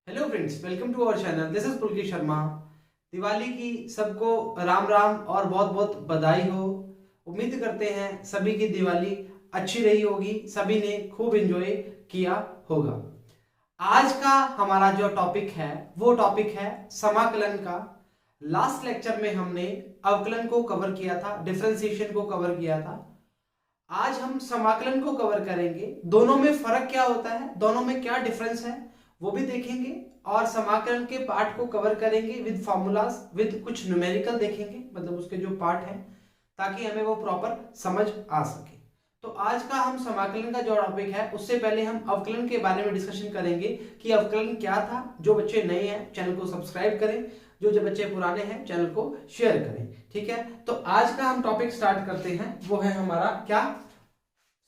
Hello friends, welcome to our channel. This is Pulkit Sharma. Diwali की सबको राम राम और बहुत बहुत बधाई हो। उम्मीद करते हैं सभी की दिवाली अच्छी रही होगी, सभी ने खूब एंजॉय किया होगा। आज का हमारा जो टॉपिक है वो टॉपिक है समाकलन का। लास्ट लेक्चर में हमने अवकलन को कवर किया था, डिफरेंशिएशन को कवर किया था। आज हम समाकलन को कवर करेंगे। दोनों में फर्क क्या होता है, दोनों में क्या डिफरेंस है वो भी देखेंगे और समाकलन के पार्ट को कवर करेंगे विद फॉर्मूलाज, विद कुछ न्यूमेरिकल देखेंगे, मतलब उसके जो पार्ट है, ताकि हमें वो प्रॉपर समझ आ सके। तो आज का हम समाकलन का जो टॉपिक है उससे पहले हम अवकलन के बारे में डिस्कशन करेंगे कि अवकलन क्या था। जो बच्चे नए हैं चैनल को सब्सक्राइब करें, जो बच्चे पुराने हैं चैनल को शेयर करें। ठीक है, तो आज का हम टॉपिक स्टार्ट करते हैं, वो है हमारा क्या,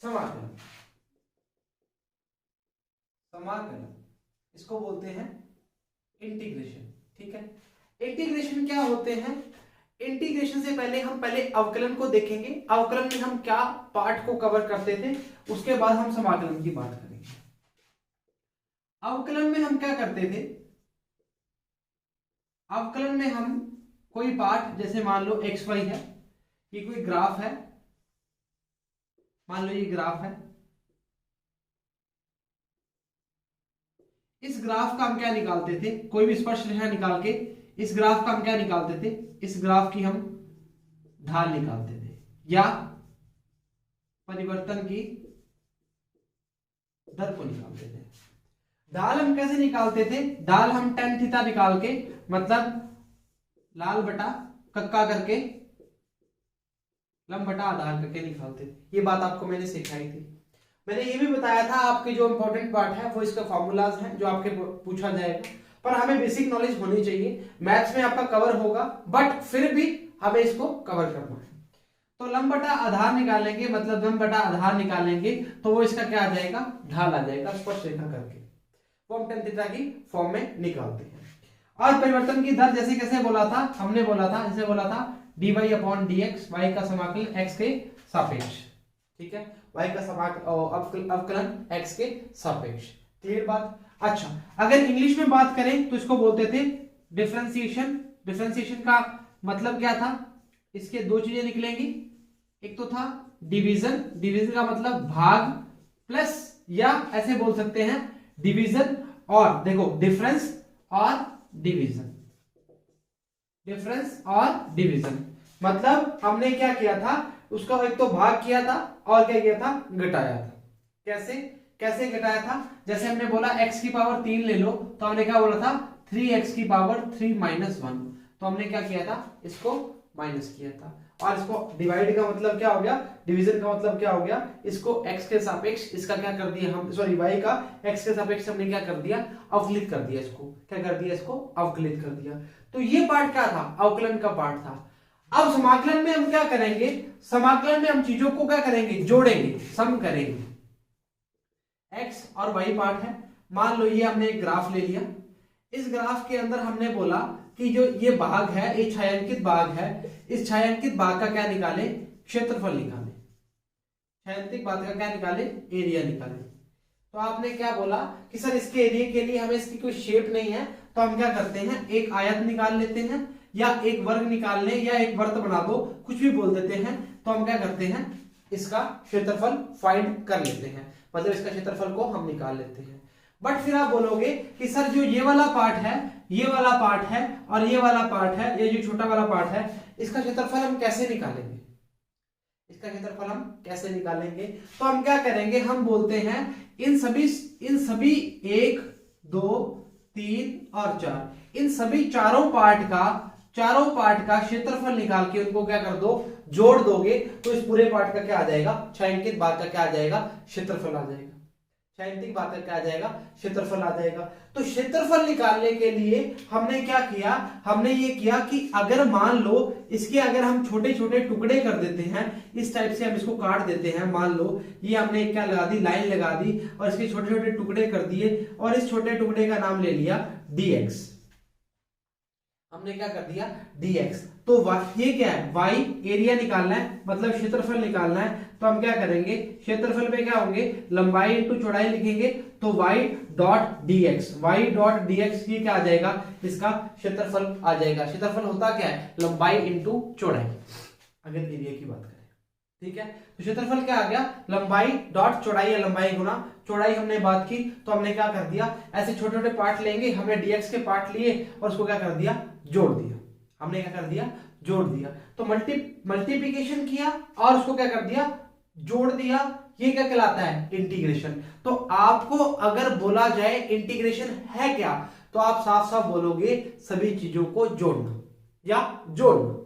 समाकलन। समाकलन इसको बोलते हैं इंटीग्रेशन। ठीक है, इंटीग्रेशन क्या होते हैं। इंटीग्रेशन से पहले हम अवकलन को देखेंगे। अवकलन में हम क्या पार्ट को कवर करते थे, उसके बाद हम समाकलन की बात करेंगे। अवकलन में हम क्या करते थे, अवकलन में हम कोई पार्ट, जैसे मान लो एक्स वाई है, ये कोई ग्राफ है, मान लो ये ग्राफ है, इस ग्राफ का हम क्या निकालते थे, कोई भी स्पर्शरेखा निकाल के इस ग्राफ का हम क्या निकालते थे, इस ग्राफ की हम ढाल निकालते थे या परिवर्तन की दर को निकालते थे। ढाल हम कैसे निकालते थे, ढाल हम tan थीटा निकाल के, मतलब लाल बटा कक्का करके लंब बटा आधार करके निकालते थे। ये बात आपको मैंने सिखाई थी। मैंने ये भी बताया था आपके जो इंपॉर्टेंट पार्ट है वो इसका फॉर्मूलाज हैं जो आपके पूछा जाएगा, पर हमें बेसिक नॉलेज होनी चाहिए। मैथ्स में आपका कवर होगा बट फिर भी हमें इसको कवर करना है। तो लंब बटा आधार निकालेंगे, मतलब लंब बटा आधार निकालेंगे तो वो इसका क्या आ जाएगा, ढाल आ जाएगा, स्पर्शरेखा करके वो हम tan थीटा की फॉर्म में निकालते हैं। और परिवर्तन की दर जैसे कैसे बोला था, हमने बोला था, जैसे बोला था dy अपॉन dx, y का समाकलन x के सापेक्ष। ठीक है, y का अवकलन x के सापेक्ष। क्लियर बात। अच्छा, अगर इंग्लिश में बात करें तो इसको बोलते थे डिफरेंशिएशन। डिफरेंशिएशन का मतलब क्या था, इसके दो चीजें निकलेंगी, एक तो था डिवीजन, डिवीजन का मतलब भाग, प्लस या ऐसे बोल सकते हैं डिवीजन, और देखो डिफरेंस और डिवीजन, डिफरेंस और डिवीजन, मतलब हमने क्या किया था, उसका एक तो भाग किया था और क्या किया था, घटाया था। कैसे कैसे घटाया था, जैसे हमने बोला x की पावर 3 ले लो, तो हमने क्या बोला था 3x की पावर 3 माइनस 1, तो हमने क्या किया था, इसको माइनस किया था। और इसको डिवाइड का मतलब क्या हो गया, डिवीजन का मतलब क्या हो गया, इसको x के सापेक्ष इसका क्या कर दिया हम, सॉरी y का x के सापेक्ष हमने क्या कर दिया, अवकलित कर दिया। इसको क्या कर दिया, इसको अवकलित कर दिया। तो ये पार्ट क्या था, अवकलन का पार्ट था। अब समाकलन में हम क्या करेंगे, समाकलन में हम चीजों को क्या करेंगे, जोड़ेंगे, सम करेंगे। x और y पार्ट है, मान लो ये हमने एक ग्राफ ले लिया, इस ग्राफ के अंदर हमने बोला कि जो ये भाग है, ये छायांकित भाग है, इस छायांकित भाग का क्या निकाले, क्षेत्रफल निकाले, छायांकित भाग का क्या निकाले, एरिया निकाले। तो आपने क्या बोला कि सर इसके एरिया के लिए हमें इसकी कोई शेप नहीं है, तो हम क्या करते हैं, एक आयत निकाल लेते हैं, या एक वर्ग निकाल लें, या एक वर्त बना दो, कुछ भी बोल देते हैं। तो हम क्या करते हैं, इसका क्षेत्रफल फाइंड कर लेते हैं, मतलब इसका क्षेत्रफल को हम निकाल लेते हैं। बट फिर आप बोलोगे कि सर जो ये वाला पार्ट है, ये वाला पार्ट है और ये वाला पार्ट है, ये जो छोटा वाला पार्ट है, इसका क्षेत्रफल हम कैसे निकालेंगे, इसका क्षेत्रफल हम कैसे निकालेंगे। तो हम क्या करेंगे, हम बोलते हैं इन सभी 1 2 3 और 4, इन सभी चारों पार्ट का क्षेत्रफल निकाल के उनको क्या कर दो, जोड़ दोगे, तो इस पूरे पार्ट का क्या आ जाएगा, छायांकित भाग का क्या आ जाएगा, क्षेत्रफल आ जाएगा। छायांकित भाग का क्या आ जाएगा, क्षेत्रफल आ जाएगा। तो क्षेत्रफल निकालने के लिए हमने क्या किया, हमने ये किया कि अगर मान लो इसके अगर हम छोटे छोटे टुकड़े कर देते हैं, इस टाइप से हम इसको काट देते हैं, मान लो ये हमने क्या लगा दी, लाइन लगा दी, और इसके छोटे छोटे टुकड़े कर दिए, और इस छोटे टुकड़े का नाम ले लिया dx, हमने क्या कर दिया dx। तो ये क्या है, y एरिया निकालना है, मतलब क्षेत्रफल निकालना है। तो हम क्या करेंगे, क्षेत्रफल पे क्या होंगे, लंबाई इंटू चौड़ाई लिखेंगे, तो y dot dx, y dot dx ये क्या आ जाएगा, इसका क्षेत्रफल आ जाएगा। क्षेत्रफल होता क्या है, लंबाई इंटू चौड़ाई, अगर एरिया की बात करें, ठीक है। तो क्षेत्रफल क्या आ गया, लंबाई डॉट चौड़ाई या लंबाई गुना चौड़ाई। हमने बात की तो हमने क्या कर दिया, ऐसे छोटे छोटे पार्ट लेंगे, हमने dx के पार्ट लिए और उसको क्या कर दिया, जोड़ दिया। हमने क्या कर दिया, जोड़ दिया। तो मल्टीप्लिकेशन किया और उसको क्या कर दिया, जोड़ दिया। ये क्या कहलाता है, इंटीग्रेशन। तो आपको अगर बोला जाए इंटीग्रेशन है क्या, तो आप साफ साफ बोलोगे सभी चीजों को जोड़ना या जोड़ना।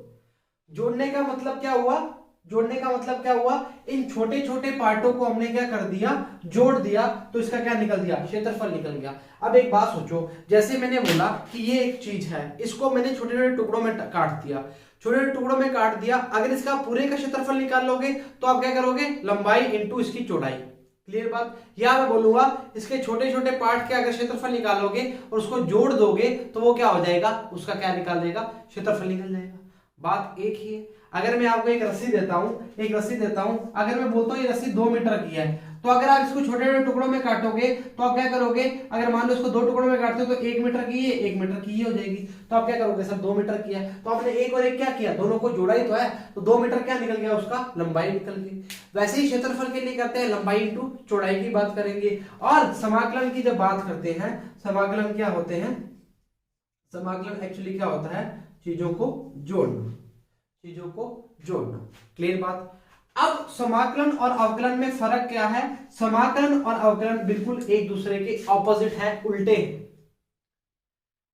जोड़ने का मतलब क्या हुआ, जोड़ने का मतलब क्या हुआ, इन छोटे छोटे पार्टों को हमने क्या कर दिया, जोड़ दिया, तो इसका क्या निकल दिया, क्षेत्रफल निकल गया। अब एक बात सोचो, जैसे मैंने बोला कि ये एक चीज है, इसको मैंने छोटे छोटे टुकड़ों में काट दिया, छोटे छोटे टुकड़ों में काट दिया। अगर इसका पूरे का क्षेत्रफल निकाल लोगे तो आप क्या करोगे, लंबाई इंटू इसकी चौड़ाई। क्लियर बात। या मैं बोलूंगा इसके छोटे छोटे पार्ट के अगर क्षेत्रफल निकालोगे और उसको जोड़ दोगे तो वो क्या हो जाएगा, उसका क्या निकाल देगा, क्षेत्रफल निकल जाएगा। बात एक ही है। अगर मैं आपको एक रस्सी देता हूं, एक रस्सी देता हूं, अगर मैं बोलता हूं ये रस्सी 2 मीटर की है, तो अगर आप इसको छोटे छोटे टुकड़ों में काटोगे तो आप क्या करोगे, अगर मान लो इसको 2 टुकड़ों में काटते हो तो 1 मीटर की है, 1 मीटर की ही हो जाएगी। तो आप क्या करोगे, सर 2 मीटर की है, तो आपने एक और एक क्या किया, दोनों को जोड़ा ही तो है, तो 2 मीटर क्या निकल गया, उसका लंबाई निकल गई। वैसे ही क्षेत्रफल के लिए करते हैं, लंबाई इंटू चौड़ाई की बात करेंगे। और समाकलन की जब बात करते हैं, समाकलन क्या होते हैं, समाकलन एक्चुअली क्या होता है, चीजों को जोड़ना, चीजों को जोड़ना। क्लियर बात। अब समाकलन और अवकलन में फर्क क्या है, समाकलन और अवकलन बिल्कुल एक दूसरे के ऑपोजिट है, उल्टे।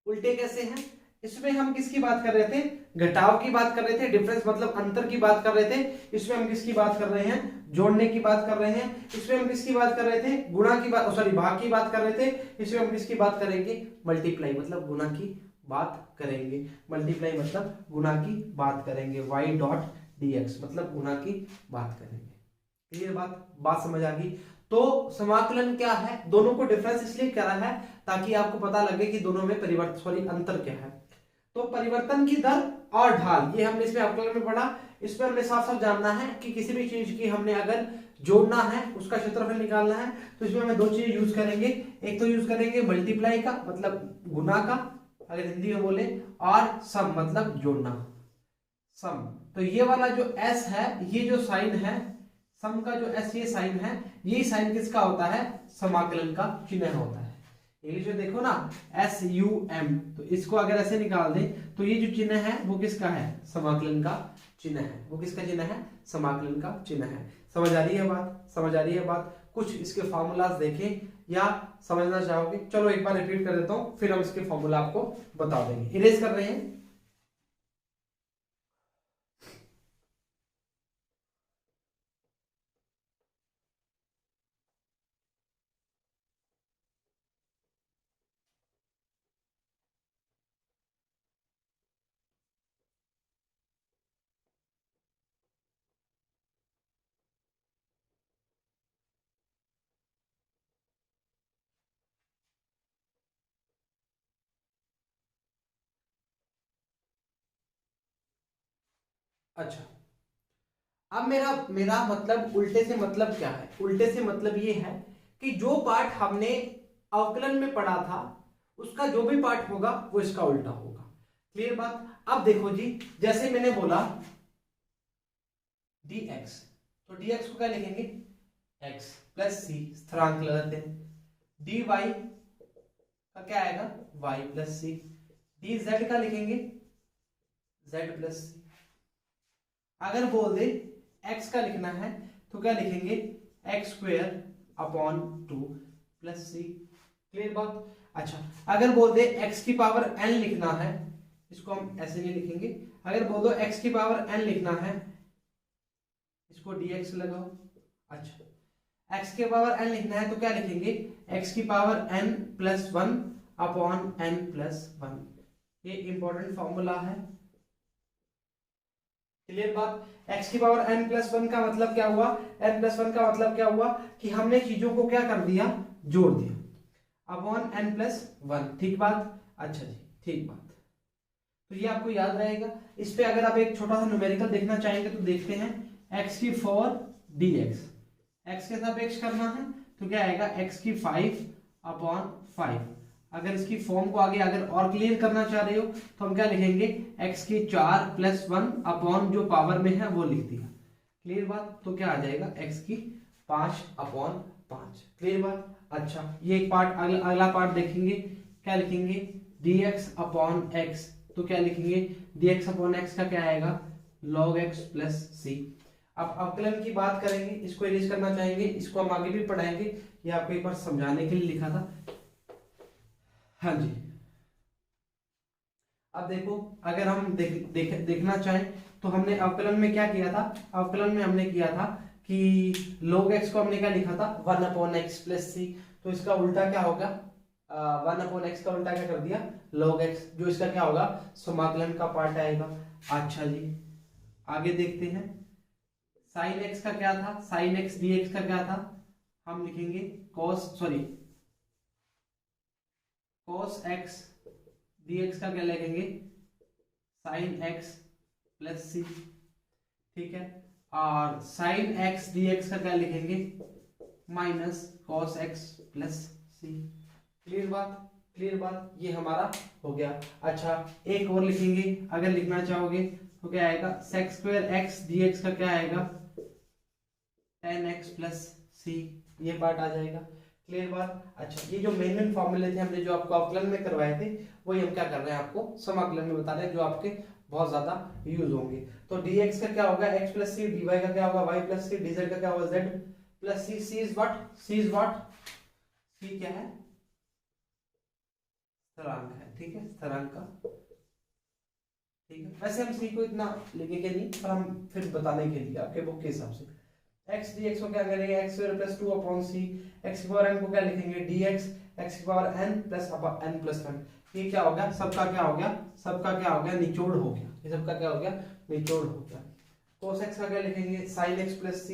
उल्टे कैसे हैं, इसमें हम किसकी बात कर रहे थे, घटाव की बात कर रहे थे, डिफरेंस मतलब अंतर की बात कर रहे थे। इसमें हम किसकी बात कर रहे हैं, जोड़ने की बात कर रहे हैं। इसमें हम किसकी बात कर रहे थे, गुणा की बात, सॉरी भाग की बात कर रहे थे। इसमें हम किसकी बात करेंगे, मल्टीप्लाई मतलब गुणा की बात करेंगे। मल्टीप्लाई मतलब गुणा की बात करेंगे, y डॉट dx मतलब गुणा की बात करेंगे। ये बात समझ आ गई। तो समाकलन क्या है, दोनों को डिफरेंस इसलिए करा है ताकि आपको पता लगे कि दोनों में परिवर्तन, सॉरी अंतर क्या है। तो परिवर्तन की दर और ढाल, ये हमने इसमें अवकलन में पढ़ा। इसमें हमने साफ साफ जानना है कि किसी भी चीज की हमने अगर जोड़ना है, उसका क्षेत्रफल निकालना है, तो इसमें हमें 2 चीज यूज करेंगे। एक तो यूज करेंगे मल्टीप्लाई का मतलब गुना का, अगर हिंदी में बोले, और सम मतलब जोड़ना, सम। तो ये वाला जो s है, ये जो साइन है सम का, जो s ये साइन है, ये साइन किसका होता है, समाकलन का चिन्ह होता है। इंग्लिश में देखो ना SUM, तो इसको अगर ऐसे निकाल दें तो ये जो चिन्ह है वो किसका है, समाकलन का चिन्ह है। वो किसका चिन्ह है, समाकलन का चिन्ह है। समझ आ रही है बात, समझ आ रही है बात। कुछ इसके फॉर्मूलाज देखें या समझना चाहोगे, चलो एक बार रिपीट कर देता हूं, फिर हम इसके फॉर्मूला आपको बता देंगे। इरेज कर रहे हैं, अच्छा। अब मेरा मेरा मतलब उल्टे से मतलब क्या है, उल्टे से मतलब ये है कि जो पार्ट हमने अवकलन में पढ़ा था उसका जो भी पार्ट होगा वो इसका उल्टा होगा। क्लियर बात। अब देखो जी, जैसे मैंने बोला dx, तो dx को क्या लिखेंगे, x प्लस सी, स्थिरांक लगाते हैं। dy का क्या आएगा, y प्लस सी। dz का लिखेंगे z प्लस सी। अगर बोल दे x का लिखना है तो क्या लिखेंगे, एक्स स्क्वायर अपॉन 2 प्लस सी। क्लियर बात। अच्छा, अगर बोल दे x की पावर n लिखना है, इसको हम ऐसे नहीं लिखेंगे। अगर बोल दो x की पावर n लिखना है, इसको dx लगाओ। अच्छा, x की पावर n लिखना है तो क्या लिखेंगे, x की power n plus 1 upon n plus 1। ये इंपॉर्टेंट फॉर्मूला है। क्लियर बात। x की पावर n प्लस 1 का मतलब क्या हुआ, n प्लस 1 का मतलब क्या हुआ कि हमने चीजों को क्या कर दिया, जोड़ दिया, अपॉन n प्लस 1। ठीक बात। अच्छा जी, ठीक बात। तो ये आपको याद रहेगा। इस पे अगर आप एक छोटा सा न्यूमेरिकल देखना चाहेंगे तो देखते हैं, x की 4 dx, x के सापेक्ष करना है तो क्या आएगा x की 5/5। अगर इसकी फॉर्म को आगे अगर और क्लियर करना चाह रहे हो तो हम क्या लिखेंगे, x की 4 + 1 अपॉन जो पावर में है वो लिख दिया। क्लियर बात, तो क्या आ जाएगा x की 5/5। क्लियर बात। अच्छा ये एक पार्ट, अगला पार्ट देखेंगे, क्या लिखेंगे dx/x, तो क्या लिखेंगे dx/x का क्या आएगा log x + c। अब अवकलन की बात करेंगे, इसको इरेज करना चाहेंगे, इसको हम आगे भी पढ़ाएंगे, ये आपको एक बार समझाने के लिए लिखा था। हाँ जी, अब देखो अगर हम देखना चाहें तो हमने अवकलन में क्या किया था, अवकलन में हमने किया था कि log x को हमने क्या लिखा था 1/x + c, तो इसका उल्टा क्या होगा 1/x का उल्टा क्या कर दिया log x, जो इसका क्या होगा समाकलन का पार्ट आएगा। अच्छा जी आगे देखते हैं, sin x का क्या था, sin x dx का क्या था, हम लिखेंगे cos x dx का क्या लिखेंगे sin x + c, ठीक है, और sin x dx का क्या लिखेंगे -cos x + c। क्लियर बात, क्लियर बात, ये हमारा हो गया। अच्छा एक और लिखेंगे, अगर लिखना चाहोगे तो क्या आएगा sec² x dx का क्या आएगा tan x + c, ये पार्ट आ जाएगा। क्लियर बात। अच्छा ये जो मेन फॉर्मूले थे हमने जो आपको अवकलन में करवाए थे, वही हम क्या कर रहे हैं आपको समाकलन में बता रहे हैं, जो आपके बहुत ज्यादा यूज होंगे। तो dx का क्या होगा x + c, dy का क्या होगा y + c, dz का क्या होगा z + c। c is what, c क्या है स्थिरांक है, ठीक है, स्थिरांक का, ठीक है। वैसे हम c को इतना लिखेंगे नहीं, पर हम फिर बताने के लिए आपके बुक के हिसाब से x dx को क्या करेंगे x² + 2/c, x की पावर n को क्या लिखेंगे dx, x की पावर n + n + 1। ये क्या हो गया, सबका क्या हो गया, सबका क्या हो गया निचोड़ हो गया, ये सबका क्या हो गया निचोड़ हो गया। cos x का क्या लिखेंगे sin x + c,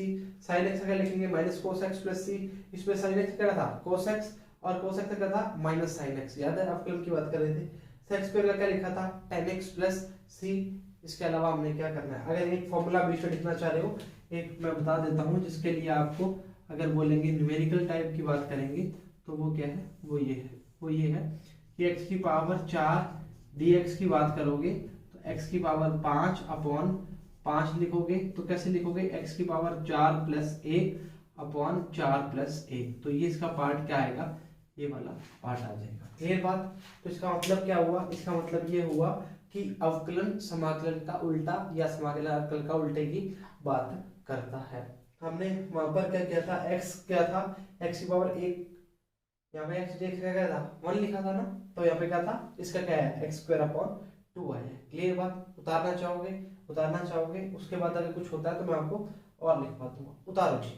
sin x का क्या लिखेंगे -cos x + c, इसमें sin x क्या था cos x और cos x का क्या था -sin x, याद है अवकलन की बात कर रहे थे। sec² का क्या लिखा था tan x + c। इसके अलावा हमने क्या करना है, अगर एक फॉर्मूला बीच में लिखना चाह रहे हो, एक मैं बता देता हूँ, जिसके लिए आपको अगर बोलेंगे न्यूमेरिकल टाइप की बात करेंगे तो वो क्या है, वो ये है कि x की पावर 4 dx की बात करोगे तो x की पावर 5/5 लिखोगे, तो कैसे लिखोगे x की पावर 4 + 1/4 + 1, तो ये इसका पार्ट क्या आएगा, ये वाला पार्ट आ जाएगा। क्लियर बात। तो इसका मतलब क्या हुआ, इसका मतलब ये हुआ कि अवकलन समाकलन का उल्टा या समाकलन अवकलन का उल्टे की बात करता है। हमने वहां पर क्या किया था, x क्या था x की पावर 1, यहाँ पे x dx का क्या था 1 लिखा था ना, तो यहाँ पे क्या था इसका क्या है x²/2 आया। क्लियर बात। उतारना चाहोगे, उसके बाद अगर कुछ होता है तो मैं आपको और लिखवा दूंगा। उतारो जी,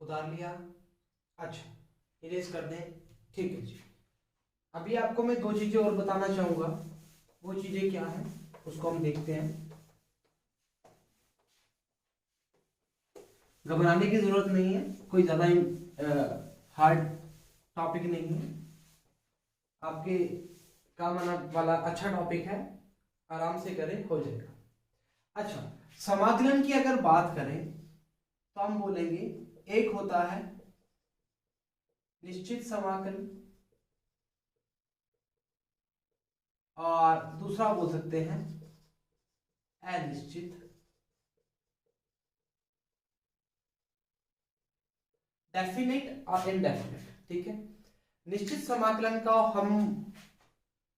उतार लिया। अच्छा इरेज कर दें, ठीक है जी। अभी आपको मैं 2 चीजें और बताना चाहूंगा, वो चीजें क्या है उसको हम देखते हैं। घबराने की जरूरत नहीं है, कोई ज्यादा हार्ड टॉपिक नहीं है, आपके काम आने वाला अच्छा टॉपिक है, आराम से करें हो जाएगा। अच्छा समाकलन की अगर बात करें तो हम बोलेंगे एक होता है निश्चित समाकलन और दूसरा बोल सकते हैं अनिश्चित, डेफिनेट और इनडेफिनेट, ठीक है। निश्चित समाकलन का हम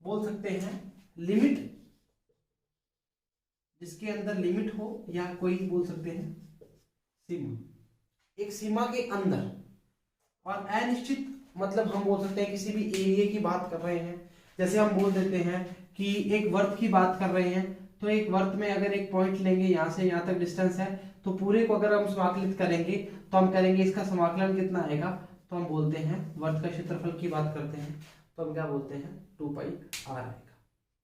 बोल सकते हैं लिमिट, जिसके अंदर लिमिट हो, या कोई बोल सकते हैं सीमा, एक सीमा के अंदर। और अनिश्चित मतलब हम बोल सकते हैं किसी भी एरिया की बात कर रहे हैं, जैसे हम बोल देते हैं कि एक वर्त की बात कर रहे हैं, तो एक वर्त में अगर एक पॉइंट लेंगे, यहाँ से यहाँ तक डिस्टेंस है, तो पूरे को अगर हम समाकलित करेंगे तो हम करेंगे इसका समाकलन कितना आएगा, तो हम बोलते हैं वर्त का क्षेत्रफल की बात करते हैं तो हम क्या बोलते हैं 2πr आएगा।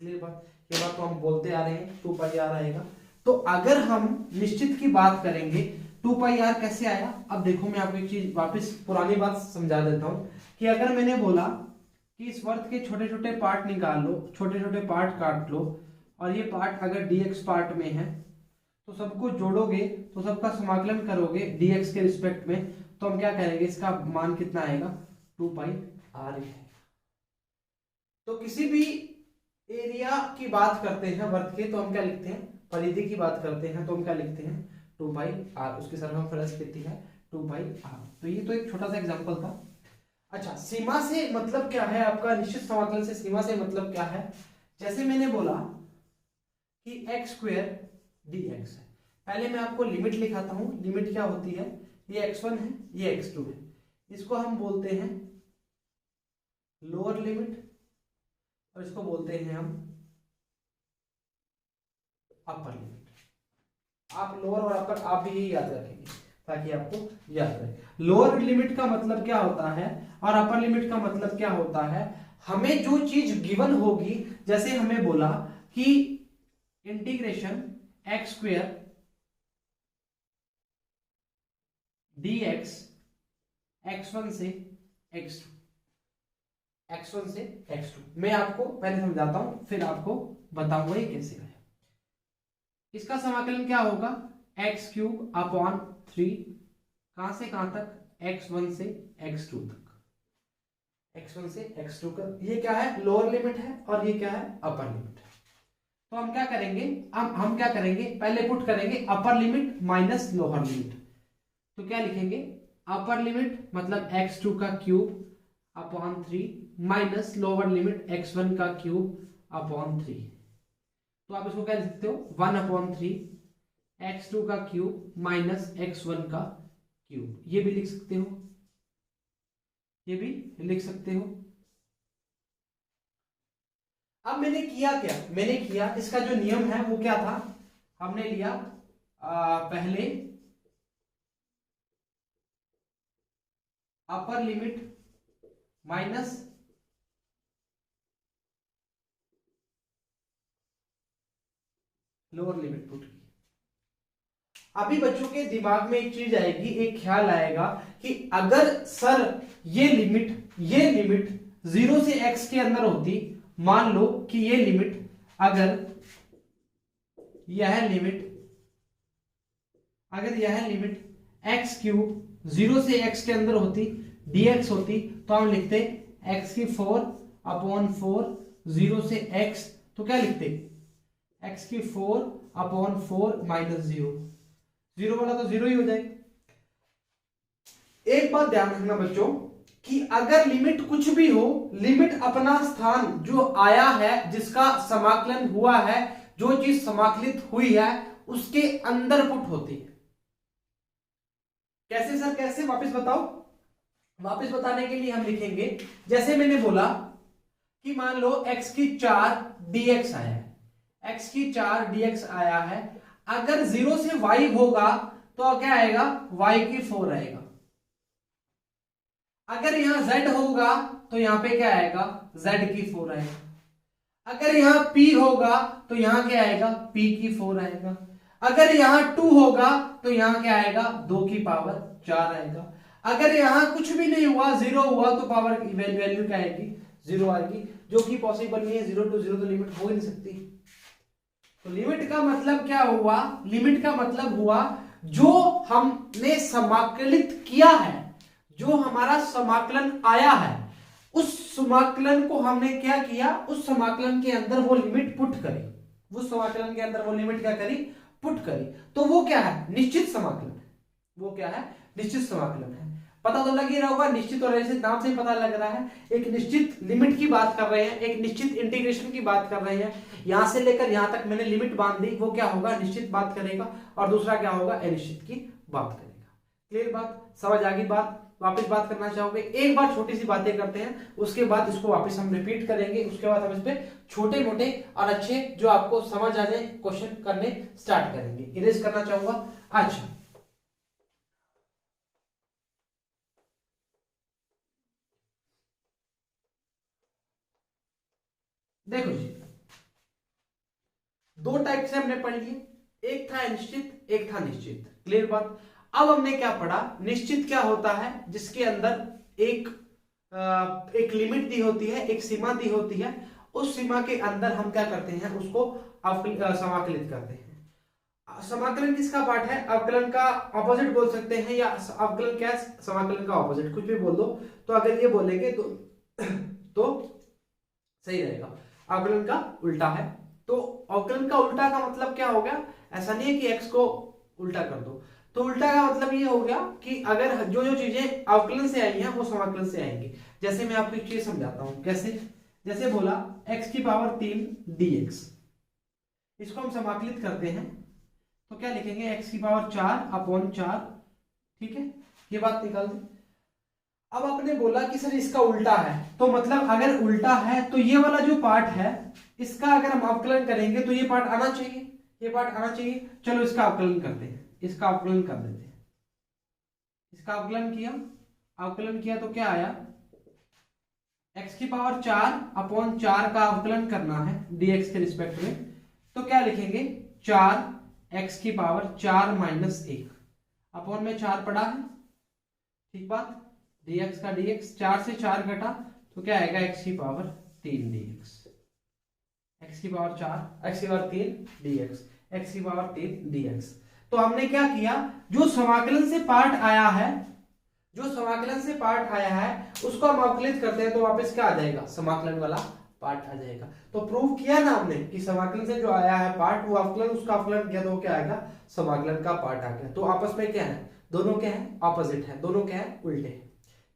क्लियर बात, ये बात तो हम बोलते आ रहे हैं 2πr आएगा। तो अगर हम निश्चित की बात करेंगे 2πr कैसे आया, अब देखो मैं आपको एक चीज वापस पुरानी बात समझा देता हूं कि अगर मैंने बोला कि इस वर्त के छोटे छोटे पार्ट निकाल लो, छोटे छोटे पार्ट काट लो, और ये पार्ट अगर dx पार्ट में है तो सबको जोड़ोगे तो सबका समाकलन करोगे dx के रिस्पेक्ट में, तो हम क्या करेंगे, इसका मान कितना आएगा, 2 पाई r। तो किसी भी एरिया की बात करते हैं वर्त के तो हम क्या लिखते हैं, परिधि की बात करते हैं तो हम क्या लिखते हैं, 2 पाई r, उसकी सरकमफ्रेंस कितनी है, 2 पाई r। तो ये तो एक छोटा सा एग्जांपल था। अच्छा, सीमा से मतलब क्या है आपका, निश्चित समाकलन से सीमा से मतलब क्या है, जैसे मैंने बोला कि x स्क्वायर dx है, पहले मैं आपको लिमिट लिखाता हूं। लिमिट क्या होती है, ये x1 है, ये x2 है, इसको हम बोलते हैं लोअर लिमिट और इसको बोलते हैं हम अपर लिमिट। आप लोअर और अपर आप भी यही याद रखेंगे ताकि आपको याद रहे। लोअर लिमिट का मतलब क्या होता है और अपर लिमिट का मतलब क्या होता है, हमें जो चीज गिवन होगी, जैसे हमें बोला कि integration x square dx x1 से x2, x1 से x2, मैं आपको पहले समझाता हूं फिर आपको बताऊंगा ये कैसे है। इसका समाकलन क्या होगा, एक्स क्यूब अपॉन 3, कहां से कहां तक, x1 से x2 तक, x1 से x2 का, ये क्या है, लोअर लिमिट है और ये क्या है, अपर लिमिट है। तो हम क्या करेंगे, हम क्या करेंगे, पहले पुट करेंगे अपर लिमिट माइनस लोअर लिमिट। तो क्या लिखेंगे, अपर लिमिट मतलब x2 का cube upon 3 minus lower limit x1 का क्यूब अपॉन 3। तो आप इसको क्या लिख सकते हो, 1/3 x2 का क्यूब माइनस x1 का क्यूब, ये भी लिख सकते हो, ये भी लिख सकते हो। अब मैंने किया क्या, मैंने किया इसका जो नियम है वो क्या था, हमने लिया पहले अपर limit minus lower limit put की। अभी बच्चों के दिमाग में एक चीज आएगी, एक ख्याल आएगा कि अगर सर ये लिमिट 0 से x के अंदर होती, मान लो कि ये लिमिट, अगर यह लिमिट x क्यूब 0 से x के अंदर होती, dx होती, तो हम लिखते x की 4/4 0 से x, तो क्या लिखते, x की 4/4 माइनस 0 वाला तो 0 ही हो जाएगा। एक बात ध्यान रखना बच्चों कि अगर लिमिट कुछ भी हो, लिमिट अपना स्थान जो आया है, जिसका समाकलन हुआ है, जो चीज समाकलित हुई है, उसके अंदर पुट होती है। कैसे सर, कैसे, वापस बताओ। वापस बताने के लिए हम लिखेंगे, जैसे मैंने बोला कि मान लो x की 4 dx आया है, x की 4 dx आया है, अगर 0 से y होगा तो क्या आएगा, y की 4 आएगा। अगर यहां z होगा तो यहां पे क्या आएगा, z की 4 आएगा। अगर यहां p होगा तो यहां क्या आएगा, p की 4 आएगा। अगर यहां 2 होगा तो यहां क्या आएगा, 2 की पावर 4 आएगा। अगर यहां कुछ भी नहीं हुआ, 0 हुआ, तो पावर की वैल्यू क्या आएगी, 0 आएगी, जो कि पॉसिबल नहीं है। 0 to 0 तो लिमिट हो ही नहीं सकती। तो लिमिट का मतलब क्या हुआ, लिमिट का मतलब हुआ जो हमने समाकलित किया है, जो हमारा समाकलन आया है, उस समाकलन को हमने क्या किया, उस समाकलन के अंदर वो लिमिट पुट करी, उस समाकलन के अंदर वो लिमिट क्या करी, पुट करी। तो वो क्या है, निश्चित समाकलन। वो क्या है, निश्चित समाकलन है। पता तो लग ही रहा होगा, निश्चित और अनिश्चित नाम से पता लग रहा है। एक निश्चित लिमिट की बात कर रहे हैं, एक निश्चित इंटीग्रेशन की बात कर रहे हैं। यहां से लेकर यहां तक मैंने लिमिट बांध दी, वो क्या होगा, निश्चित बात करेगा, और दूसरा क्या होगा, अनिश्चित की बात करेगा। क्लियर बात, समझ आ गई बात। वापस बात करना चाहोगे, एक बार छोटी सी बातें करते हैं, उसके बाद इसको वापस हम रिपीट करेंगे, उसके बाद हम इस पे छोटे मोटे और अच्छे जो आपको समझ आ जाए क्वेश्चन करने स्टार्ट करेंगे। इरेज करना चाहूंगा। अच्छा, देखो जी, दो टाइप से हमने पढ़ लिए, एक था अनिश्चित, एक था निश्चित। क्लियर बात। अब हमने क्या पढ़ा, निश्चित क्या होता है, जिसके अंदर एक एक लिमिट दी होती है, एक सीमा दी होती है, उस सीमा के अंदर हम क्या करते हैं, उसको समाकलित करते हैं। समाकलन किसका पार्ट है? अवकलन का ऑपोजिट बोल सकते हैं, या अवकलन क्या है, समाकलन का ऑपोजिट, कुछ भी बोल दो। तो अगर ये बोलेंगे तो सही रहेगा। अवकलन का उल्टा है। तो अवकलन का उल्टा का मतलब क्या हो गया? ऐसा नहीं है कि x को उल्टा कर दो। तो उल्टा का मतलब ये हो गया कि अगर जो जो चीजें अवकलन से आई हैं वो समाकलन से आएंगी। जैसे मैं आपको एक चीज समझाता हूं कैसे। जैसे बोला x की पावर 3 dx, इसको हम समाकलित करते हैं तो क्या लिखेंगे? x की पावर 4/4। ठीक है, ये बात निकाल दें। अब आपने बोला कि सर इसका उल्टा है, तो मतलब अगर उल्टा है तो ये वाला जो पार्ट है इसका अगर हम अवकलन करेंगे तो ये पार्ट आना चाहिए, ये पार्ट आना चाहिए। चलो इसका अवकलन करते हैं, इसका अवकलन कर देते हैं। इसका अवकलन किया, अवकलन किया तो क्या आया? x की पावर 4/4 का अवकलन करना है dx के रिस्पेक्ट में, तो क्या लिखेंगे? 4x की पावर 4 - 1 अपॉन में 4 पड़ा है, ठीक बात। dx का dx 4 से 4 घटा तो क्या आएगा? x की पावर 3 dx, x की पावर 4, x की पावर 3 dx, x की पावर 3 dx। तो हमने क्या किया? जो समाकलन से पार्ट आया है, जो समाकलन से पार्ट आया है उसको हम अवकलित करते हैं तो वापस क्या आ जाएगा? समाकलन वाला पार्ट आ जाएगा। तो प्रूव किया ना हमने कि समाकलन से जो आया है पार्ट वो अवकलन, उसका अवकलन किया तो वो क्या आएगा? समाकलन का पार्ट आ गया। तो आपस में क्या है? दोनों क्या है? ऑपोजिट है, दोनों क्या है? उल्टे हैं।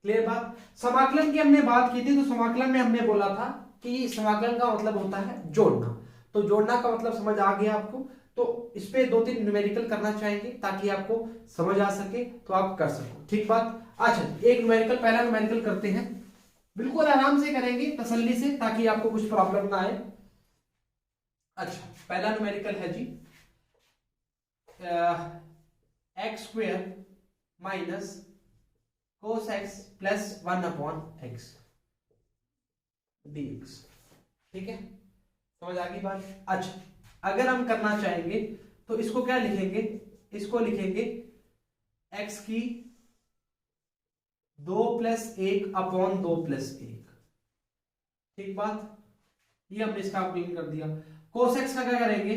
क्लियर बात। समाकलन की हमने बात की थी, तो समाकलन में हमने बोला था कि समाकलन का मतलब होता है जोड़ना। तो जोड़ना का मतलब समझ आ गया आपको। तो इस पे 2-3 न्यूमेरिकल करना चाहेंगे ताकि आपको समझ आ सके, तो आप कर सको, ठीक बात। अच्छा, एक न्यूमेरिकल, पहला न्यूमेरिकल करते हैं, बिल्कुल आराम से करेंगे, तसल्ली से, ताकि आपको कुछ प्रॉब्लम ना आए। अच्छा, पहला न्यूमेरिकल है जी x² minus cos x plus 1/x dx। ठीक है, समझ आ गई बात। अच्छा, अगर हम करना चाहेंगे तो इसको क्या लिखेंगे? इसको लिखेंगे x की 2 + 1/2 + 1। ठीक बात, ये हमने इसका अवकलन कर दिया। cos x का क्या करेंगे?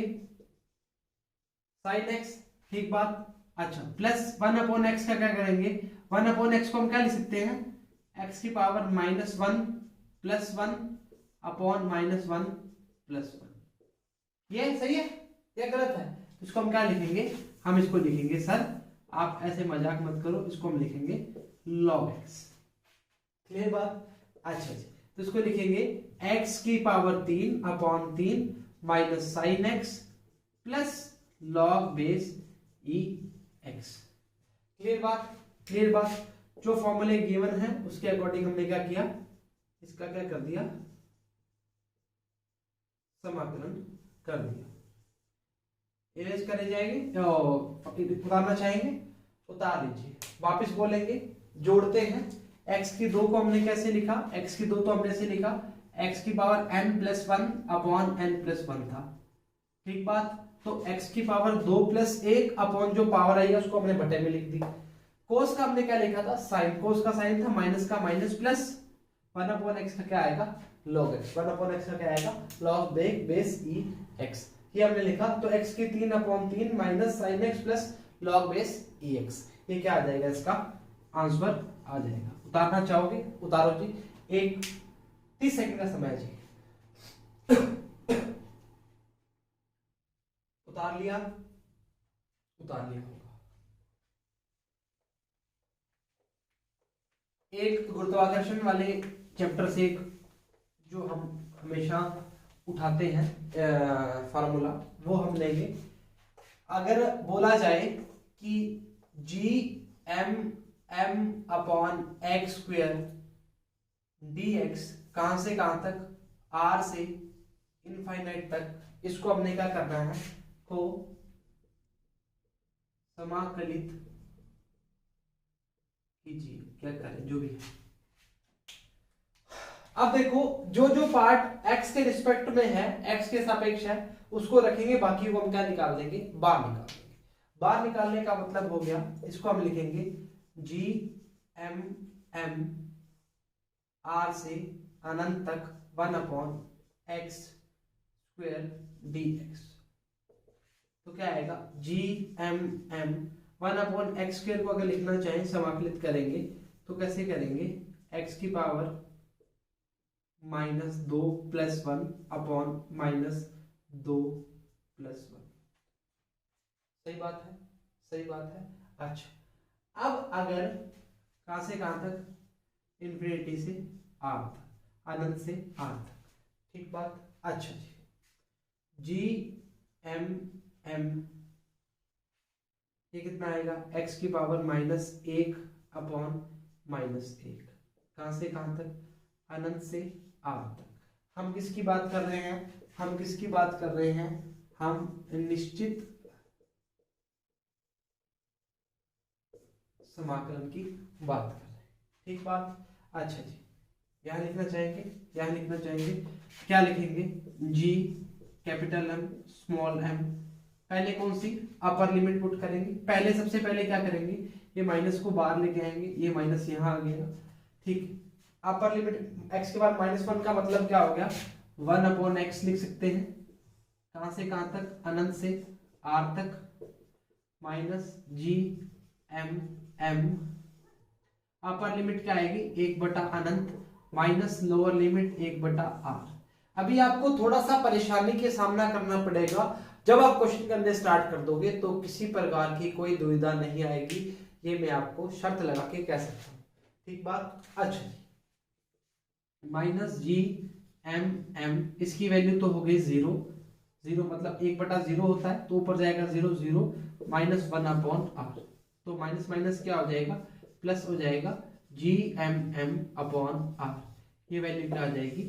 sin x, ठीक बात। अच्छा, प्लस 1/x का क्या करेंगे? 1/x को हम क्या लिख सकते हैं? x की पावर -1 + 1/-1 + 1। ये सही है या गलत है? तो इसको हम क्या लिखेंगे? हम इसको लिखेंगे, सर आप ऐसे मजाक मत करो, इसको हम लिखेंगे log x। क्लियर बात। अच्छा जी, तो इसको लिखेंगे x की power 3/3 minus sin x plus log base e x। Clear बात, क्लियर बात। जो फॉर्मूले गिवन है उसके अकॉर्डिंग हमने क्या किया? इसका क्या कर दिया? समाकलन कर दिया। इरेज करे जाएंगे, उतारना चाहेंगे उतार लीजिए। वापस बोलेंगे, जोड़ते हैं। x की 2 को हमने कैसे लिखा? x की 2 तो हमने ऐसे लिखा, x की पावर n+1/n+1 था, ठीक बात। तो x की पावर 2 + 1 अपॉन जो पावर आई है उसको हमने बटे में लिख दी। कोस का हमने क्या लिखा था? साइन। कोस का साइन था माइनस का माइनस प्लस 1/x का क्या आएगा? log x। 1/x का क्या आएगा? log base e x। ये हमने लिखा। तो x की 3/3 minus sine x plus log base e x। ये क्या आ जाएगा? इसका आंसर आ जाएगा। उतारना चाहोगे? उतारो जी, 30 सेकंड का समय जी। उतार लिया? उतार लिया होगा। एक गुरुत्वाकर्षण वाले चैप्टर से जो हम हमेशा उठाते हैं फार्मूला, वो हम लेंगे। अगर बोला जाए कि Gm/m/x² dx कहां से कहां तक? r से इनफाइनाइट तक, इसको हमने क्या करना है? को समाकलित कीजिए, क्या करें जो भी है। अब देखो, जो जो पार्ट x के रिस्पेक्ट में है, x के सापेक्ष है, उसको रखेंगे, बाकी को हम क्या निकाल देंगे? बाहर निकाल देंगे। बाहर निकालने का मतलब हो गया, इसको हम लिखेंगे Gm/m आर से अनंत तक 1/x² dx। तो क्या आएगा जी एम एम 1/x² को अगर लिखना चाहें समाकलित करेंगे तो कैसे करेंगे, x की पावर -2 + 1 अपॉन -2 + 1। सही बात है, सही बात है। अच्छा, अब अगर कहां से कहां तक, इन्फिनिटी से आर तक, अनंत से आर तक, ठीक बात। अच्छा जी, जी एम एम ये कितना आएगा, x की पावर -1 अपॉन -1, कहां से कहां तक, अनंत से आर तक। हम किसकी बात कर रहे हैं, हम किसकी बात कर रहे हैं, हम निश्चित समाकलन की बात कर रहे हैं, ठीक बात। अच्छा जी, यहां लिखना चाहेंगे, यहां लिखना चाहेंगे, क्या लिखेंगे, G capital M small M, पहले कौन सी अपर लिमिट पुट करेंगे, पहले सबसे पहले क्या करेंगे, ये माइनस को बाहर लेके आएंगे, ये माइनस यहाँ आ गया, ठीक। अपर लिमिट x के बाद -1 का मतलब क्या हो गया, 1/x लिख सकते हैं, कहां से कहां तक, अनंत से r तक, -g m m, upper limit क्या आएगी 1/अनंत माइनस लोअर लिमिट 1/r। अभी आपको थोड़ा सा परेशानी के सामना करना पड़ेगा, जब आप क्वेश्चन करने स्टार्ट कर दोगे तो किसी प्रकार की कोई दुविधा नहीं आएगी, ये मैं आपको शर्त लगा के कह सकता हूँ, ठीक बात। अच्छा जी, -g m m, इसकी वैल्यू तो हो गई 0, 0 मतलब 1/0 होता है तो ऊपर जाएगा 0 0 -1/r, तो माइनस माइनस क्या हो जाएगा, प्लस हो जाएगा G M M upon R, ये वैल्यू क्या आ जाएगी,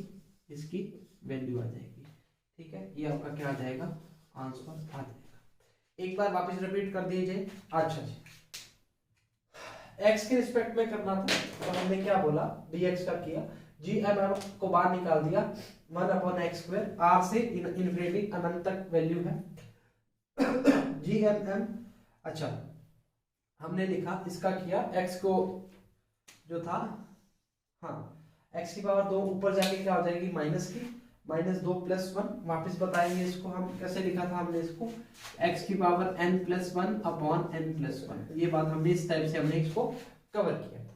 इसकी वैल्यू आ जाएगी, ठीक है। ये आपका क्या आ जाएगा, आंसर आ जाएगा। एक बार वापस रिपीट कर दीजिए। अच्छा जी, x के रिस्पेक्ट में करना था तो हमने क्या बोला, dx का किया, जी एम एम को बाहर निकाल दिया, 1/x², r से इन्फिनिटी अनंत तक वैल्यू है जी एम एम। अच्छा, हमने लिखा, इसका किया, x को जो था, हाँ x की पावर 2 ऊपर जाके क्या हो जाएगी माइनस की, -2 + 1, वापस बताएंगे इसको हम कैसे लिखा था हमने इसको, x की पावर n+1 अपॉन n+1, ये बात हमने इस टाइप से हमने इसको कवर किया था,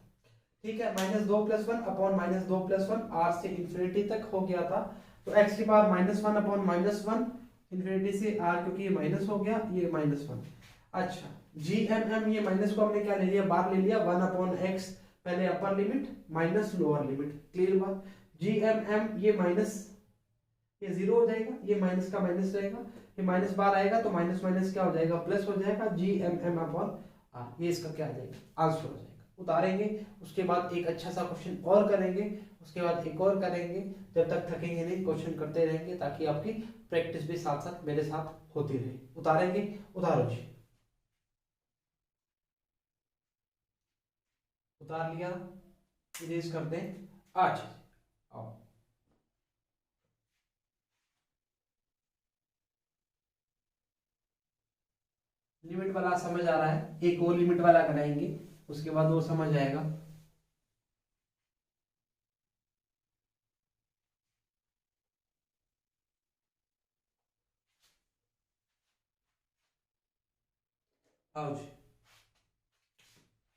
ठीक है। -2 + 1 अपॉन -2 + 1, r से इन्फिनिटी तक हो गया था, तो x की पावर -1 अपॉन -1, इन्फिनिटी से r, क्योंकि ये माइनस हो गया, ये -1। अच्छा, जी एम एम, ये माइनस को हमने क्या ले लिया, बाहर ले लिया, 1/x, पहले अपर limit minus lower limit, clear बात। जी एम एम, ये माइनस, ये 0 हो जाएगा, ये माइनस का माइनस रहेगा, ये माइनस बाहर आएगा तो माइनस माइनस क्या हो जाएगा, प्लस हो जाएगा, G M M upon R, ये इसका क्या आ जाएगा, आंसर हो जाएगा। उतारेंगे, उसके बाद एक अच्छा सा क्वेश्चन और करेंगे, उसके बाद एक और करेंगे, जब तक थकेंगे नहीं क्वेश्चन करते रहेंगे, ताकि आपकी प्रैक्टिस भी साथ साथ मेरे साथ होती रहे। उतारेंगे, उतारो जी, उतार लिया, इरेज कर दें। अच्छा, आओ, लिमिट वाला समझ आ रहा है, एक और लिमिट वाला कराएंगे, उसके बाद वो समझ आएगा। आओ जी,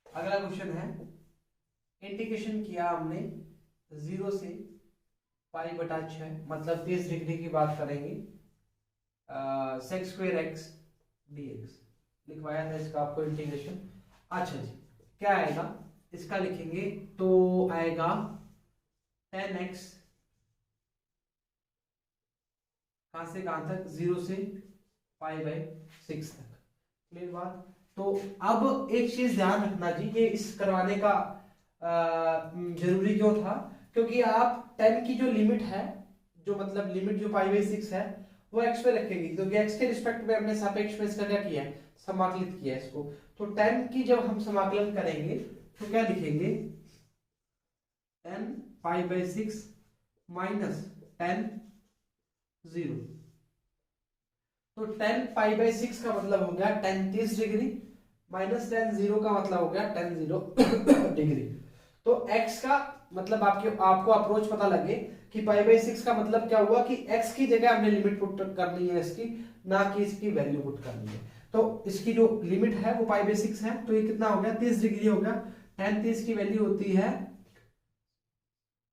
अगला क्वेश्चन है, इंटीग्रेशन किया हमने 0 से π/6, मतलब 30 डिग्री की बात करेंगे, sec²x dx लिखवाया था इसका आपको इंटीग्रेशन। अच्छा जी, क्या आएगा, इसका लिखेंगे तो आएगा 10x, कहां से कहां तक, 0 से π/6 तक, क्लियर बात। तो अब एक चीज ध्यान रखना जी, ये इस करवाने का जरूरी क्यों था, क्योंकि आप 10 की जो लिमिट है, जो मतलब लिमिट जो π/6 है, वो x पे रखेंगे, क्योंकि x के रिस्पेक्ट में हमने सापेक्ष में इसका क्या किया है, समाकलित किया है इसको। तो 10 की जब हम समाकलन करेंगे तो क्या लिखेंगे, 10 π/6 माइनस 10 0, तो 10 π/6 का मतलब हो गया 10 30 डिग्री, माइनस 10 0 का मतलब हो गया 10 0 डिग्री। तो x का मतलब आपको अप्रोच पता लगे कि पाई बाई 6 का मतलब क्या हुआ कि x की जगह हमने लिमिट पुट करनी है इसकी, ना कि इसकी वैल्यू पुट करनी है। तो इसकी जो लिमिट है वो पाई बाई 6 है, तो ये कितना हो गया 30 डिग्री हो गया। tan 30 की वैल्यू होती है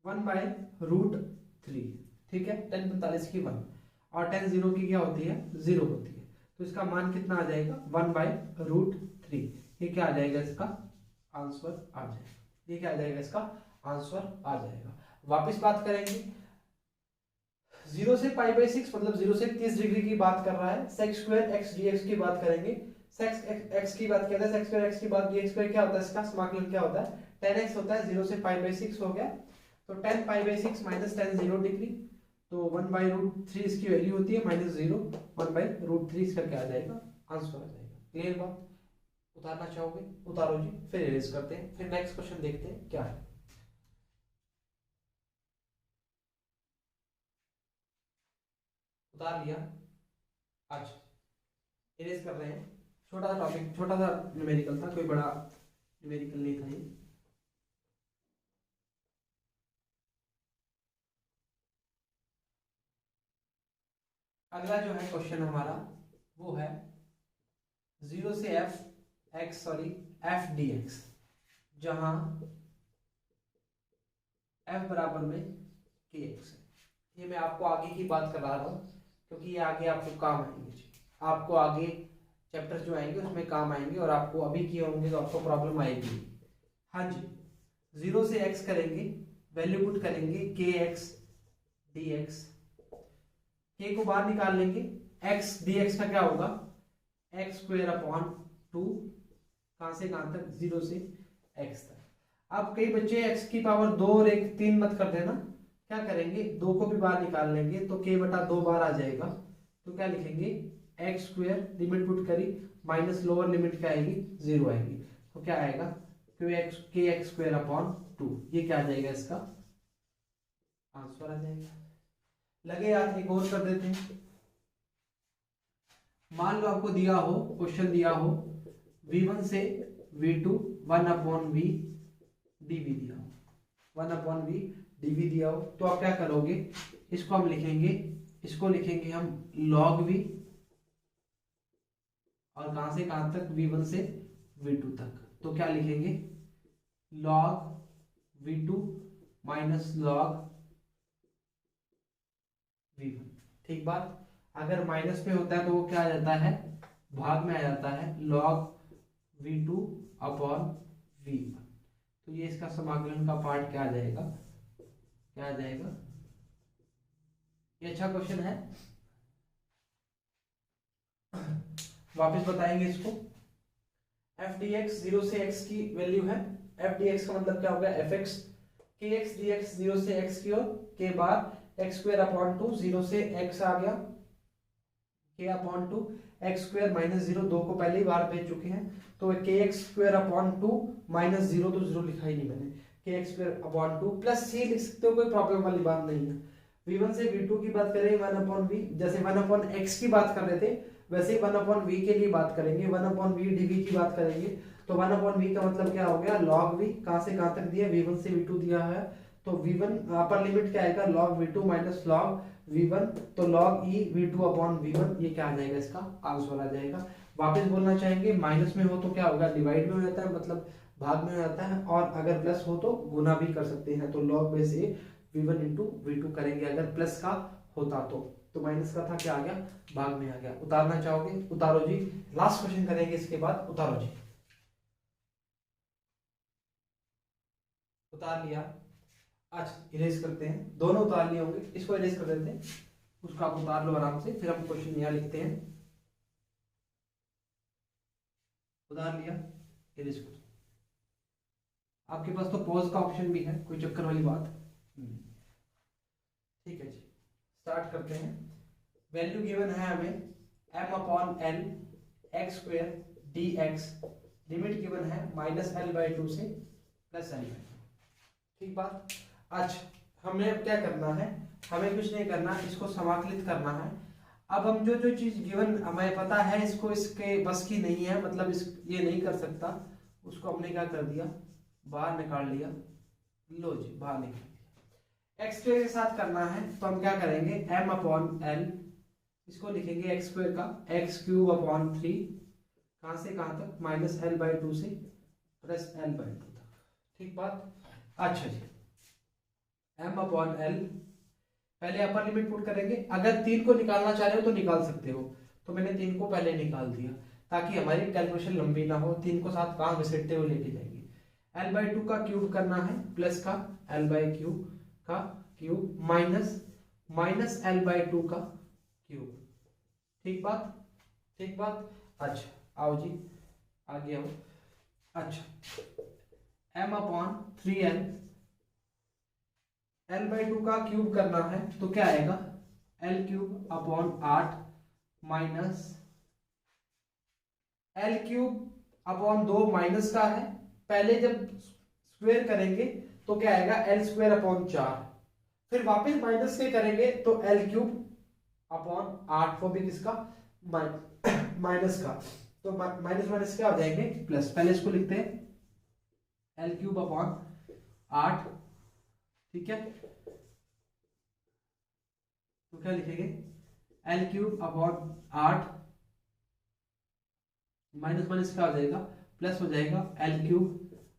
1/√3, ठीक है। tan 45 की 1 और tan 0 की क्या होती है 0 होती है, तो इसका मान कितना आ जाएगा 1/√3। ये क्या आ जाएगा इसका आंसर आ जाएगा, ये क्या आ जाएगा इसका आंसर आ जाएगा। वापस बात करेंगे 0 से पाई बाई 6 मतलब 0 से 30 डिग्री की बात कर रहा है। sec स्क्वायर x dx की बात करेंगे, sec x की बात करते हैं, sec स्क्वायर x की बात dx स्क्वायर क्या होता है, इसका समाकलन क्या होता है tan x होता है। 0 से पाई बाई 6 हो गया, तो tan pi by 6 minus tan 0 degree, तो 1/√3 इसकी वैल्यू होती है माइनस 0, 1/√3 इसका क्या आ जाएगा आंसर आ जाएगा। क्लियर बात? उतारना चाहोगे उतारो जी, फिर इरेज करते हैं, फिर नेक्स्ट क्वेश्चन देखते हैं क्या है। उतार लिया, अच्छा इरेज कर रहे हैं। छोटा सा टॉपिक, छोटा सा न्यूमेरिकल था, कोई बड़ा न्यूमेरिकल नहीं था ये। अगला जो है क्वेश्चन हमारा वो है 0 से f dx, जहां f बराबर में kx है। ये मैं आपको आगे की बात करा रहा हूँ क्योंकि ये आगे आपको काम आएंगे, आपको आगे चैप्टर जो आएंगे उसमें काम आएंगे, और आपको अभी किए होंगे तो आपको प्रॉब्लम आएगी। हाँ जी, 0 से x करेंगे, वैल्यू पुट करेंगे kx dx, k को बाहर निकाल लेंगे, x dx का क्या होगा x स्क्वायर अपॉन 2, कहां से कहां तक 0 से x तक। अब कई बच्चे x की पावर 2 और 1 3 मत कर देना, क्या करेंगे 2 को भी बाहर निकाल लेंगे, तो k बटा 2 बार आ जाएगा, तो क्या लिखेंगे x स्क्वायर, लिमिट पुट करी, माइनस लोअर लिमिट क्या आएगी 0 आएगी, तो क्या आएगा kx स्क्वायर अपॉन 2, ये क्या आ जाएगा इसका आंसर आ जाएगा। लगे यार एक और कर देते हैं। मान लो आपको दिया हो, क्वेश्चन दिया हो v1 से v2 1/v dv दिया हो, 1/v dv दिया हो, तो आप क्या करोगे, इसको हम लिखेंगे, इसको लिखेंगे हम log v, और कहां से कहां तक v1 से v2 तक, तो क्या लिखेंगे log v2 minus log v1। ठीक बात, अगर माइनस पे होता है तो वो क्या आ जाता है भाग में आ जाता है log v2 अपॉन v1, तो ये इसका समाकलन का पार्ट क्या आ जाएगा, क्या आ जाएगा। ये अच्छा क्वेश्चन है, वापस बताएंगे इसको। f dx 0 से x की वैल्यू है, f dx का मतलब क्या होगा fx, kx dx 0 से x की ओर, के बाद x स्क्वायर अपॉन 2, 0 से x आ गया, k upon 2, x square minus 0, 2 को पहले ही बाहर भेज चुके हैं, तो kx स्क्वायर अपॉन 2 माइनस 0, तो 0 लिखा ही नहीं मैंने, kx square upon 2 plus c लिख सकते हो, कोई प्रॉब्लम वाली बात नहीं है। v1 से v2 की बात करें 1/v, जैसे 1/x की बात कर रहे थे वैसे ही 1/v के लिए बात करेंगे, 1/v dv की बात करेंगे, तो 1/v का मतलब क्या हो गया log v, कहां से कहां तक दिया v1 से v2 दिया है, तो v1 अपर लिमिट क्या आएगा log v2 minus log v1, तो log e v2 upon v1, ये क्या आ जाएगा इसका आंसर आ जाएगा। वापस बोलना चाहेंगे माइनस में हो तो क्या होगा डिवाइड में हो जाता है, मतलब भाग में हो जाता है, और अगर प्लस हो तो गुना भी कर सकते हैं, तो log बेस ए v1 इंटू v2 करेंगे, अगर प्लस का होता तो माइनस का था क्या आ गया भाग में आ गया। उतारना चाहोगे उतारो जी, लास्ट क्वेश्चन करेंगे इसके बाद, उतारो जी। उतार लिया, अच्छा इरेज करते हैं, दोनों उतार लिए होंगे, इसको इरेज कर देते हैं, उसको आप उतार लो आराम से, फिर हम क्वेश्चन यहाँ लिखते हैं। उतार लिया, इरेज कर, आपके पास तो पॉज का ऑप्शन भी है, कोई चक्कर वाली बात ठीक है जी। स्टार्ट करते हैं। वैल्यू गिवन है हमें m upon n x square dx, limit given है -l/2 से +l/2, ठीक बात। अच्छा हमें अब क्या करना है, हमें कुछ नहीं करना, इसको समाकलित करना है। अब हम जो जो चीज गिवन हमें पता है इसको इसके बस की नहीं है, मतलब इस ये नहीं कर सकता, उसको हमने क्या कर दिया बाहर निकाल लिया, लो जी बाहर निकाल दिया। एक्स स्क्वायर के साथ करना है तो हम क्या करेंगे, m अपॉन एल, इसको लिखेंगे एक्स स्क्वायर का एक्स क्यूब अपॉन 3, कहाँ से कहाँ तक, माइनस एल बाई 2 से प्लस एल बाई 2 तक। ठीक बात। अच्छा जी, m अपॉन एल, पहले अपर लिमिट पुट करेंगे, अगर 3 को निकालना चाह रहे हो तो निकाल सकते हो, तो मैंने 3 को पहले निकाल दिया ताकि हमारी कैलकुलेशन लंबी ना हो, 3 को साथ कहाँ घसीटते हुए लेके जाएंगे। एल बाई 2 का क्यूब करना है प्लस का एल बाई क्यूब का क्यूब माइनस एल बाई 2 का क्यूब। ठीक बात, ठीक बात। अच्छा आओ जी आगे आओ। अच्छा m upon 3l, L by 2 का क्यूब करना है तो क्या आएगा, L cube upon 8 minus L cube upon 2 minus का है, पहले जब स्क्वायर करेंगे तो क्या आएगा, एल स्क्वायर अपॉन 4, फिर वापस माइनस के करेंगे तो एल क्यूब अपॉन 8, वो भी किसका, माइनस का, तो माइनस माइनस क्या हो जाएंगे प्लस। पहले इसको लिखते हैं एल क्यूब अपॉन 8, ठीक है, तो क्या लिखेंगे L cube upon 8 minus minus क्या हो जाएगा प्लस हो जाएगा, एल क्यूब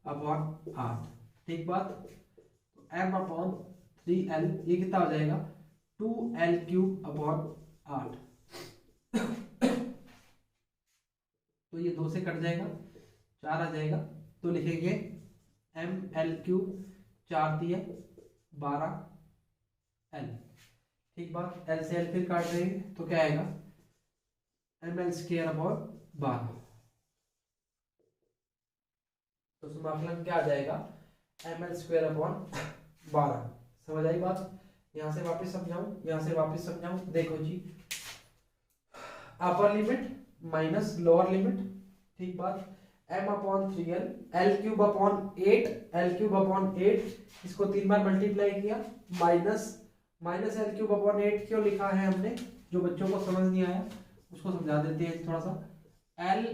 अपॉन 8। ठीक बात। तो m अपॉन 3l, ये कितना हो जाएगा 2l क्यूब अपॉन 8, तो ये 2 से कट जाएगा, 4 आ जाएगा, तो लिखेंगे m l क्यूब, 4 दिए 12l। ठीक बात। l से l फिर काट देंगे तो क्या आएगा m l स्क्वायर अपॉन 12, तो समाकलन क्या आ जाएगा एम एल स्क्वायर अपॉन 12। समझ आई बात। यहां से वापस समझाऊं, यहां से वापस समझाऊं, देखो जी, upper limit minus lower limit. ठीक बात। m upon 3l, L cube upon 8, L cube upon 8, इसको 3 बार मल्टीप्लाई किया, माइनस एल क्यूब अपॉन 8 क्यों लिखा है हमने, जो बच्चों को समझ नहीं आया उसको समझा देते हैं थोड़ा सा। l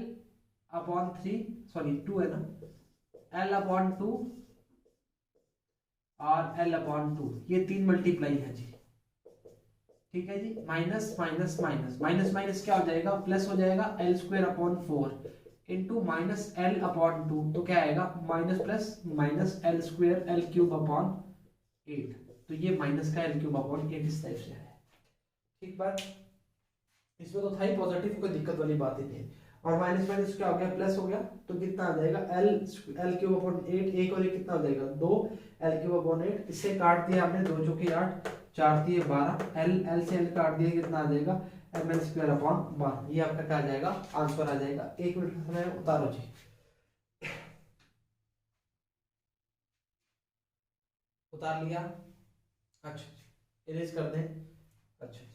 अपॉन 3, सॉरी 2 है ना, l अपॉन 2 और l अपॉन 2, ये 3 मल्टीप्लाई है जी। ठीक है जी, minus minus minus minus minus क्या हो जाएगा प्लस हो जाएगा, L square upon 4 into minus L upon 2, तो क्या आएगा minus plus minus L square L cube upon 8, तो ये माइनस का एल क्यूब अपॉन 8 इस टाइप से है। ठीक बात। इसमें तो था ही पॉजिटिव, कोई दिक्कत वाली बात ही नहीं। और माइनस माइनस क्या हो गया प्लस हो गया, तो कितना आ जाएगा एल क्यूब अपॉन 8, एक और एक कितना हो जाएगा 2 एल क्यूब अपॉन 8, इससे काट दिया आपने 2 चौके 8, 4 दिए 12, एल से एल काट दिया, कितना आ जाएगा एम एल स्क्वायर अपॉन 12। ये आपका क्या आ जाएगा आंसर आ जाएगा। 1 मिनट समय उतारो जी, उतार लिया। अच्छा इरेज कर दें। अच्छा जी,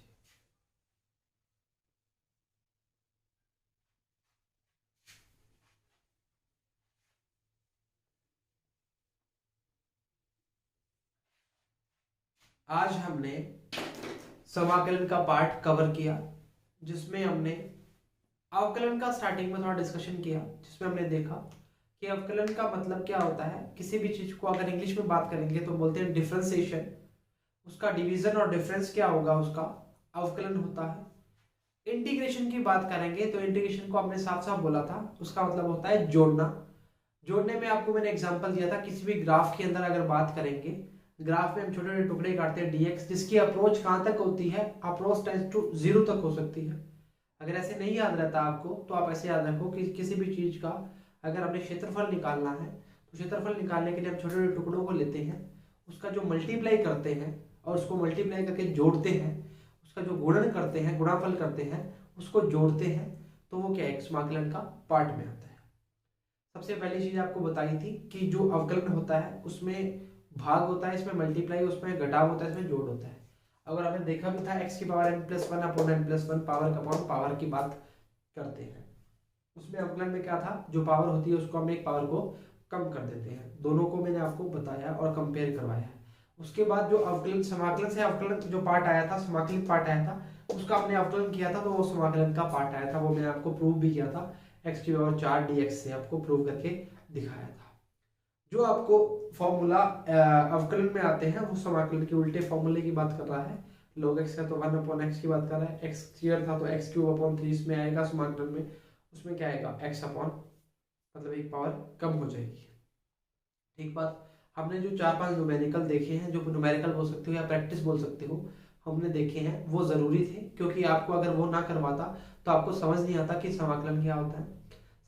आज हमने समाकलन का पार्ट कवर किया, जिसमें हमने अवकलन का स्टार्टिंग में थोड़ा डिस्कशन किया, जिसमें हमने देखा कि अवकलन का मतलब क्या होता है। किसी भी चीज को अगर इंग्लिश में बात करेंगे तो बोलते हैं डिफरेंशिएशन, उसका डिवीजन और डिफरेंस क्या होगा उसका अवकलन होता है। इंटीग्रेशन की बात करेंगे तो इंटीग्रेशन को हमने साफ साफ बोला था, उसका मतलब होता है जोड़ना। जोड़ने में आपको मैंने एग्जांपल दिया था, किसी भी ग्राफ के अंदर अगर बात करेंगे, ग्राफ में हम छोटे छोटे टुकड़े काटते हैं dx, जिसकी अप्रोच कहां तक होती है, अप्रोच टेंड्स टू 0 तक हो सकती है। अगर ऐसे नहीं याद रहता आपको तो आप ऐसे याद रखो कि किसी भी चीज का अगर हमें क्षेत्रफल निकालना है तो क्षेत्रफल निकालने के लिए हम छोटे छोटे टुकड़ों को लेते हैं, उसका जो मल्टीप्लाई करते हैं और उसको मल्टीप्लाई करके जोड़ते हैं, उसका जो गुणन करते हैं, गुणाफल करते हैं, उसको जोड़ते हैं, तो वो क्या है समाकलन का पार्ट में आता है। सबसे पहली चीज आपको बताई थी कि जो अवकलन होता है उसमें भाग होता है, इसमें मल्टीप्लाई, उसमें घटाव होता है, इसमें जोड़ होता है। अगर आपने देखा भी था x की power n+1 upon n+1 power upon power की बात करते हैं, उसमें अवकलन में क्या था, जो पावर होती है उसको हम एक पावर को कम कर देते हैं। दोनों को मैंने आपको बताया और कंपेयर करवाया है। उसके बाद जो अवकलन समाकलन से अवकलन जो पार्ट आया था, समाकलित पार्ट आया था, उसका हमने अवकलन किया था तो वो समाकलन का पार्ट आया था, वो मैंने आपको प्रूव भी किया था x की पावर 4 dx से आपको प्रूव करके दिखाया था। जो आपको फॉर्मूला अवकलन में आते हैं वो समाकलन के उल्टे फॉर्मूले की बात कर रहा है। log x है तो 1/x की बात कर रहा है, x क्लियर था तो x³ इसमें आएगा समाकलन में, उसमें क्या आएगा x अपॉन मतलब एक पावर कम हो जाएगी। ठीक बात। हमने जो 4-5 न्यूमेरिकल देखे हैं, जो न्यूमेरिकल बोल सकते हो या प्रैक्टिस बोल सकते हो, हमने देखे हैं, वो ज़रूरी थे, क्योंकि आपको अगर वो ना करवाता तो आपको समझ नहीं आता कि समाकलन क्या होता है।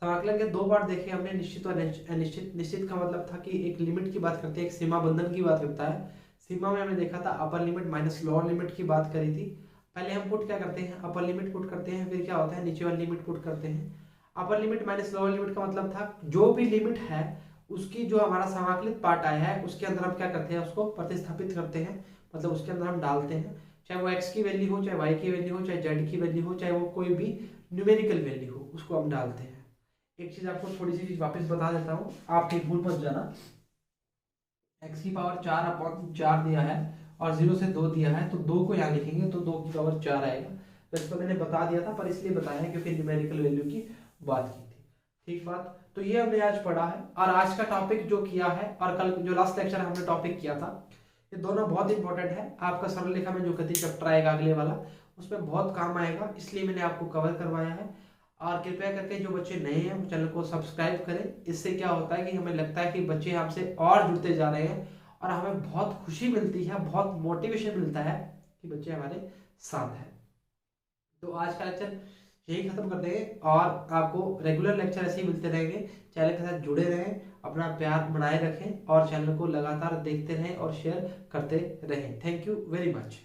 समाकलन के 2 पार्ट देखे हमने, निश्चित और अनिश्चित। निश्चित का मतलब था कि एक लिमिट की बात करते हैं, एक सीमा बंधन की बात करता है। सीमा में हमने देखा था अपर लिमिट माइनस लोअर लिमिट की बात करी थी। पहले हम पुट क्या करते हैं, अपर लिमिट पुट करते हैं, फिर क्या होता है नीचे वाली लिमिट पुट करते हैं। अपर लिमिट माइनस लोअर लिमिट का मतलब था जो भी लिमिट है उसकी जो हमारा समाकलित पार्ट आया है उसके अंदर हम क्या करते हैं, उसको प्रतिस्थापित करते हैं, मतलब उसके अंदर हम डालते हैं, चाहे वो x की वैल्यू हो, चाहे y की वैल्यू हो, चाहे z की वैल्यू हो, चाहे वो कोई भी न्यूमेरिकल वैल्यू हो, उसको हम डालते हैं। एक चीज आपको थोड़ी सी चीज वापस बता देता हूँ, आप कहीं भूल मत जाना। x की पावर 4/4 दिया है और 0 से 2 दिया है, तो 2 को यहाँ लिखेंगे तो 2 की पावर 4 आएगा। वैसे तो मैंने बता दिया था, पर इसलिए बताया क्योंकि न्यूमेरिकल वैल्यू की बात की थी। ठीक बात। तो ये हमने आज पढ़ा है, और आज का टॉपिक जो किया है और कल जो लास्ट लेक्चर हमने टॉपिक किया था, ये दोनों बहुत इंपॉर्टेंट है। आपका सरल रेखा में जो गति चैप्टर आएगा अगले वाला, उसमें बहुत काम आएगा, इसलिए मैंने आपको कवर करवाया है। और कृपया करके जो बच्चे नए हैं वो चैनल को सब्सक्राइब करें। इससे क्या होता है कि हमें लगता है कि बच्चे हमसे और जुड़ते जा रहे हैं, और हमें बहुत खुशी मिलती है, बहुत मोटिवेशन मिलता है कि बच्चे हमारे साथ हैं। तो आज का लेक्चर यही खत्म कर देंगे, और आपको रेगुलर लेक्चर ऐसे ही मिलते रहेंगे। चैनल के साथ जुड़े रहें, अपना प्यार बनाए रखें, और चैनल को लगातार देखते रहें और शेयर करते रहें। Thank you very much.